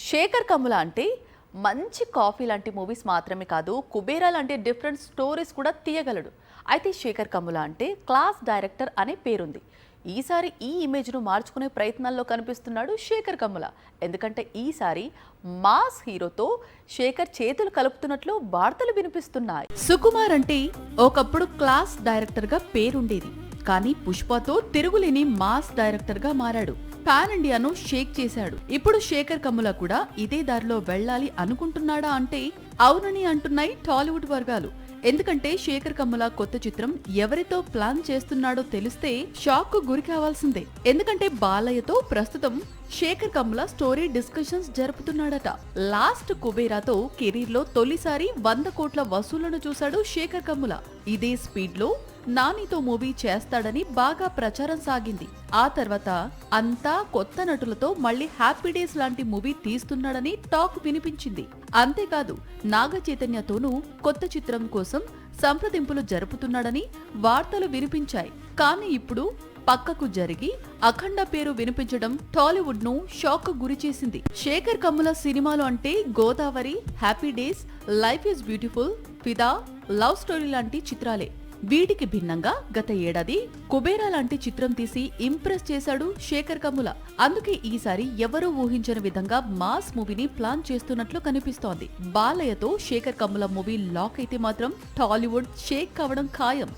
శేఖర్ కమ్ముల అంటే మంచి కాఫీ లాంటి మూవీస్ మాత్రమే కాదు, కుబేరా లాంటి డిఫరెంట్ స్టోరీస్ కూడా తీయగలడు. అయితే శేఖర్ కమ్ముల అంటే క్లాస్ డైరెక్టర్ అనే పేరుంది. ఈసారి ఈ ఇమేజ్ను మార్చుకునే ప్రయత్నాల్లో కనిపిస్తున్నాడు శేఖర్ కమ్ముల. ఎందుకంటే ఈసారి మాస్ హీరోతో శేఖర్ చేతులు కలుపుతున్నట్లు వార్తలు వినిపిస్తున్నాయి. సుకుమార్ అంటే ఒకప్పుడు క్లాస్ డైరెక్టర్గా పేరుండేది, కానీ పుష్పతో తిరుగులేని మాస్ డైరెక్టర్గా మారాడు. పాన్ ఇండియాను షేక్ చేశాడు. ఇప్పుడు శేఖర్ కమ్ముల కూడా ఇదే దారిలో వెళ్ళాలి అనుకుంటున్నాడా అంటే అవునని అంటున్నాయి టాలీవుడ్ వర్గాలు. ఎందుకంటే శేఖర్ కమ్ముల కొత్త చిత్రం ఎవరితో ప్లాన్ చేస్తున్నాడో తెలిస్తే షాక్ కు గురి కావాల్సిందే. ఎందుకంటే బాలయ్యతో ప్రస్తుతం శేఖర్ కమ్ముల స్టోరీ డిస్కషన్స్ జరుపుతున్నాడట. లాస్ట్ కుబేరాతో కెరీర్ లో తొలిసారి 100 కోట్ల వసూళ్లను చూశాడు శేఖర్ కమ్ముల. ఇదే స్పీడ్ లో నానితో మూవీ చేస్తాడని బాగా ప్రచారం సాగింది. ఆ తర్వాత అంతా కొత్త నటులతో మళ్లీ హ్యాపీ డేస్ లాంటి మూవీ తీస్తున్నాడని టాక్ వినిపించింది. అంతేకాదు నాగ చైతన్యతోనూ కొత్త చిత్రం కోసం సంప్రదింపులు జరుపుతున్నాడని వార్తలు వినిపించాయి. కానీ ఇప్పుడు పక్కకు జరిగి అఖండ పేరు వినిపించడం టాలీవుడ్ ను షాక్ గురిచేసింది. శేఖర్ కమ్ముల సినిమాలు అంటే Godavari, happy days, life is beautiful, ఫిదా, లవ్ స్టోరీ లాంటి చిత్రాలే. వీటికి భిన్నంగా గత ఏడాది కుబేరా లాంటి చిత్రం తీసి ఇంప్రెస్ చేశాడు శేఖర్ కమ్ముల. అందుకే ఈసారి ఎవరూ ఊహించని విధంగా మాస్ మూవీని ప్లాన్ చేస్తున్నట్లు కనిపిస్తోంది. బాలయ్యతో శేఖర్ కమ్ముల మూవీ లాక్ అయితే మాత్రం టాలీవుడ్ షేక్ కావడం ఖాయం.